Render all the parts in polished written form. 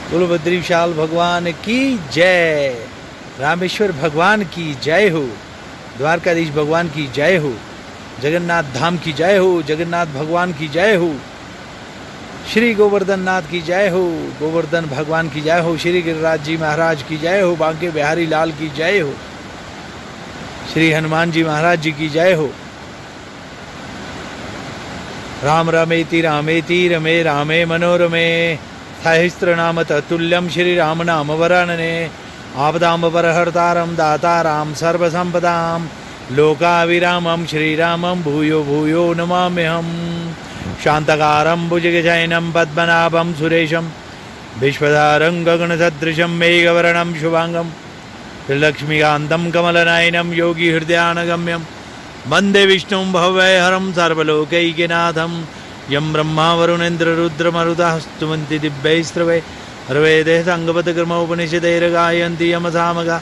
बोलो बद्री विशाल भगवान की जय, रामेश्वर भगवान की जय हो, द्वारकाधीश भगवान की जय हो, जगन्नाथ धाम की जय हो, जगन्नाथ भगवान की जय हो, श्री गोवर्धन नाथ की जय हो, गोवर्धन भगवान की जय हो, श्री गिरिराज जी महाराज की जय हो, बांके बिहारी लाल की जय हो, श्री हनुमान जी महाराज जी की जय हो। राम रमेति रामेति रमे रामे मनोरमे, सहस्रनाम तत्तुल्यं श्री राम नाम वरानने, आपदाम परहर्तारं दातारां सर्वसंपदां, लोकाविरामं श्रीरामं भूयो भूयो नमाम्यहम्। शांतकारं भुजगशयनं पद्मनाभं सुरेशं, विश्वधारं गगनसदृशं मेघवर्णं शुभांगं, त्रिलक्ष्मीकान्तं कमलनयनं योगी हृदयानगम्यं, वन्दे विष्णुं भव्यहरं सर्वलोकैकनाथं, यं ब्रह्मा वरुणेन्द्र रुद्रमरुतः स्तुवन्ति दिव्यैस्त्रवैर्वेदैः साङ्गपदक्रमोपनिषदैर्गायन्ति यमसामगा,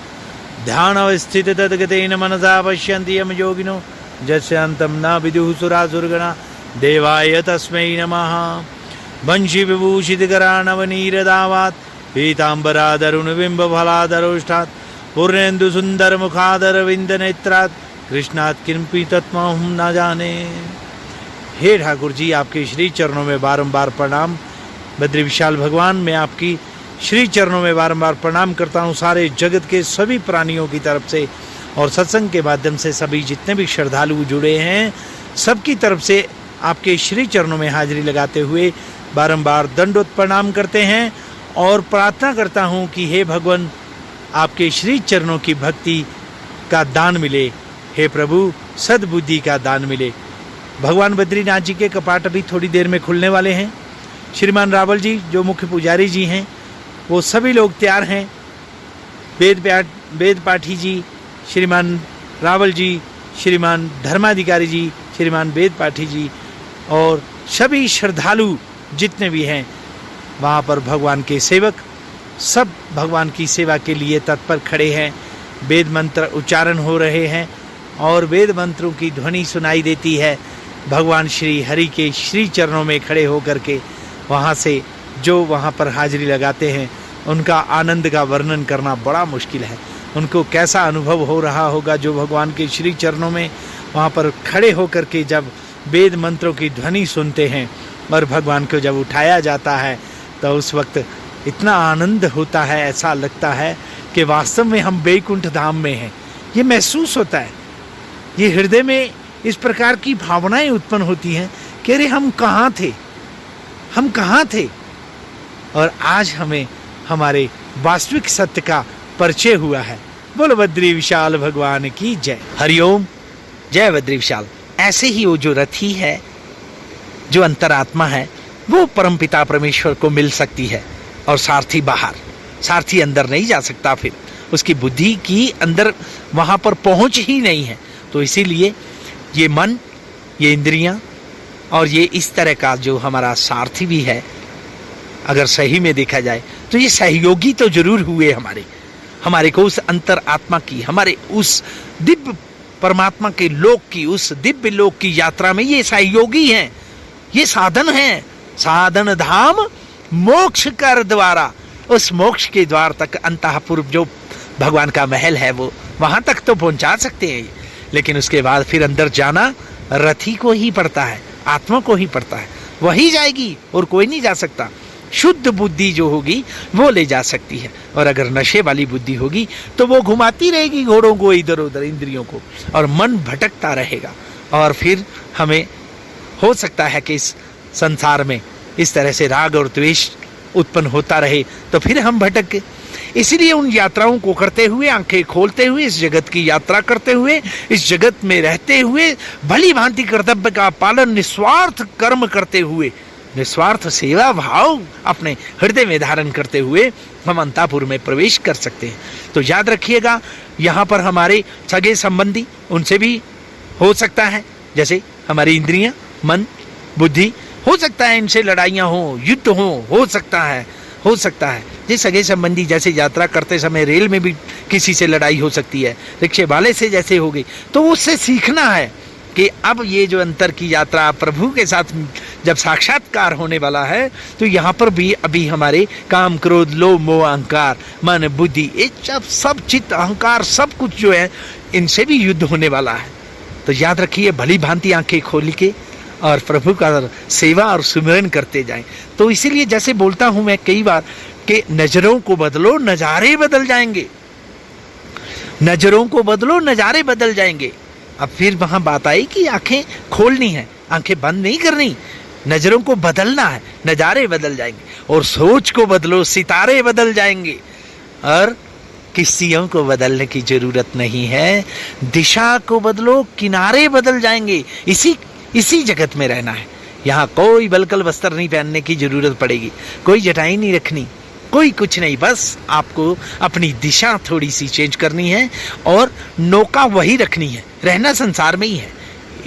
ध्यानवस्थित तद्गतेन मनसा पश्यन्ति यं योगिनो, यस्यान्तं न विदुः सुरासुरगणा, देवाय तस्मै नमः। वंशी विभूषितकरानवनीरदावात्, पीताम्बरादरुणबिम्बफलादरोष्ठात्, पूर्णेन्दु सुन्दरमुखादरविन्दनेत्रात्, कृष्णात् किंपि तत्त्वमहं न जाने। हे ठाकुर जी, आपके श्री चरणों में बारंबार प्रणाम। बद्री विशाल भगवान, मैं आपकी श्री चरणों में बारंबार प्रणाम करता हूँ सारे जगत के सभी प्राणियों की तरफ से, और सत्संग के माध्यम से सभी जितने भी श्रद्धालु जुड़े हैं सबकी तरफ से आपके श्री चरणों में हाजिरी लगाते हुए बारंबार दंडोत प्रणाम करते हैं, और प्रार्थना करता हूँ कि हे भगवान, आपके श्री चरणों की भक्ति का दान मिले, हे प्रभु सद्बुद्धि का दान मिले। भगवान बद्रीनाथ जी के कपाट अभी थोड़ी देर में खुलने वाले हैं। श्रीमान रावल जी जो मुख्य पुजारी जी हैं वो सभी लोग तैयार हैं। वेद पाठी जी, श्रीमान रावल जी, श्रीमान धर्माधिकारी जी, श्रीमान वेद पाठी जी और सभी श्रद्धालु जितने भी हैं वहाँ पर भगवान के सेवक सब भगवान की सेवा के लिए तत्पर खड़े हैं। वेद मंत्र उच्चारण हो रहे हैं और वेद मंत्रों की ध्वनि सुनाई देती है। भगवान श्री हरि के श्री चरणों में खड़े होकर के वहाँ से जो वहाँ पर हाजिरी लगाते हैं उनका आनंद का वर्णन करना बड़ा मुश्किल है। उनको कैसा अनुभव हो रहा होगा जो भगवान के श्री चरणों में वहाँ पर खड़े होकर के जब वेद मंत्रों की ध्वनि सुनते हैं और भगवान को जब उठाया जाता है तो उस वक्त इतना आनंद होता है, ऐसा लगता है कि वास्तव में हम वैकुंठ धाम में हैं। ये महसूस होता है, ये हृदय में इस प्रकार की भावनाएं उत्पन्न होती हैं कि अरे हम कहाँ थे, हम कहाँ थे, और आज हमें हमारे वास्तविक सत्य का परिचय हुआ है। बोलो बद्री विशाल भगवान की जय। हरिओम, जय बद्री विशाल। ऐसे ही वो जो रथी है, जो अंतरात्मा है, वो परमपिता परमेश्वर को मिल सकती है, और सारथी बाहर, सारथी अंदर नहीं जा सकता, फिर उसकी बुद्धि की अंदर वहाँ पर पहुँच ही नहीं है। तो इसीलिए ये मन, ये इंद्रियां और ये इस तरह का जो हमारा सारथी भी है, अगर सही में देखा जाए तो ये सहयोगी तो जरूर हुए हमारे को उस अंतर आत्मा की, हमारे उस दिव्य परमात्मा के लोक की, उस दिव्य लोक की यात्रा में ये सहयोगी हैं, ये साधन हैं। साधन धाम मोक्ष कर द्वारा, उस मोक्ष के द्वार तक अंतःपुर जो भगवान का महल है वो वहां तक तो पहुंचा सकते हैं, लेकिन उसके बाद फिर अंदर जाना रथी को ही पड़ता है, आत्मा को ही पड़ता है। वही जाएगी और कोई नहीं जा सकता। शुद्ध बुद्धि जो होगी वो ले जा सकती है, और अगर नशे वाली बुद्धि होगी तो वो घुमाती रहेगी घोड़ों को इधर उधर, इंद्रियों को, और मन भटकता रहेगा। और फिर हमें हो सकता है कि इस संसार में इस तरह से राग और द्वेष उत्पन्न होता रहे तो फिर हम भटक गए। इसलिए उन यात्राओं को करते हुए, आंखें खोलते हुए, इस जगत की यात्रा करते हुए, इस जगत में रहते हुए, भली भांति कर्तव्य का पालन, निस्वार्थ कर्म करते हुए, निस्वार्थ सेवा भाव अपने हृदय में धारण करते हुए हम अंतापुर में प्रवेश कर सकते हैं। तो याद रखिएगा, यहाँ पर हमारे सगे संबंधी, उनसे भी हो सकता है, जैसे हमारी इंद्रियां, मन, बुद्धि, हो सकता है इनसे लड़ाइयाँ हो, युद्ध हो सकता है, हो सकता है। जिस सगे संबंधी जैसे यात्रा करते समय रेल में भी किसी से लड़ाई हो सकती है, रिक्शे वाले से जैसे हो गई, तो उससे सीखना है कि अब ये जो अंतर की यात्रा प्रभु के साथ जब साक्षात्कार होने वाला है तो यहाँ पर भी अभी हमारे काम, क्रोध, लोभ, मोह, अहंकार, मन, बुद्धि, ये सब चित्त, अहंकार, सब कुछ जो है इनसे भी युद्ध होने वाला है। तो याद रखिए, भली भांति आंखें खोल के और प्रभु का सेवा और सुमिरन करते जाएं। तो इसीलिए जैसे बोलता हूं मैं कई बार कि नजरों को बदलो, नजारे बदल जाएंगे। नजरों को बदलो, नजारे बदल जाएंगे। अब फिर वहां बात आई कि आंखें खोलनी है, आंखें बंद नहीं करनी, नजरों को बदलना है, नजारे बदल जाएंगे। और सोच को बदलो, सितारे बदल जाएंगे। और किस्तियों को बदलने की जरूरत नहीं है, दिशा को बदलो, किनारे बदल जाएंगे। इसी जगत में रहना है। यहाँ कोई बलकल वस्त्र नहीं पहनने की जरूरत पड़ेगी, कोई जटाई नहीं रखनी, कोई कुछ नहीं। बस आपको अपनी दिशा थोड़ी सी चेंज करनी है और नौका वही रखनी है। रहना संसार में ही है,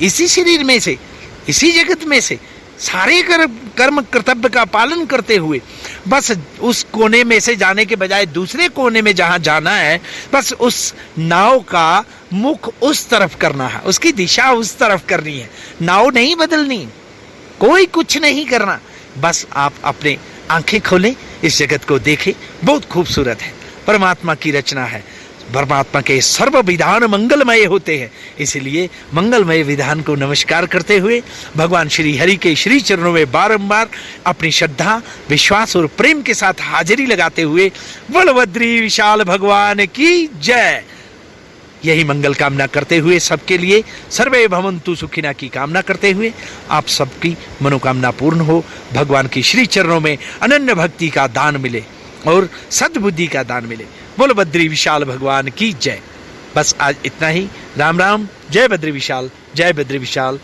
इसी शरीर में से, इसी जगत में से, सारे कर्म कर्तव्य का पालन करते हुए बस उस कोने में से जाने के बजाय दूसरे कोने में जहां जाना है, बस उस नाव का मुख उस तरफ करना है, उसकी दिशा उस तरफ करनी है। नाव नहीं बदलनी, कोई कुछ नहीं करना। बस आप अपने आंखें खोलें, इस जगत को देखें। बहुत खूबसूरत है, परमात्मा की रचना है। परमात्मा के सर्व विधान मंगलमय होते हैं, इसलिए मंगलमय विधान को नमस्कार करते हुए भगवान श्री हरि के श्री चरणों में बारंबार अपनी श्रद्धा, विश्वास और प्रेम के साथ हाजिरी लगाते हुए बलभद्री विशाल भगवान की जय, यही मंगल कामना करते हुए सबके लिए सर्वे भवन्तु सुखिना की कामना करते हुए आप सबकी मनोकामना पूर्ण हो, भगवान की श्री चरणों में अनन्य भक्ति का दान मिले और सद्बुद्धि का दान मिले। बोलो बद्री विशाल भगवान की जय। बस आज इतना ही। राम राम। जय बद्री विशाल, जय बद्री विशाल।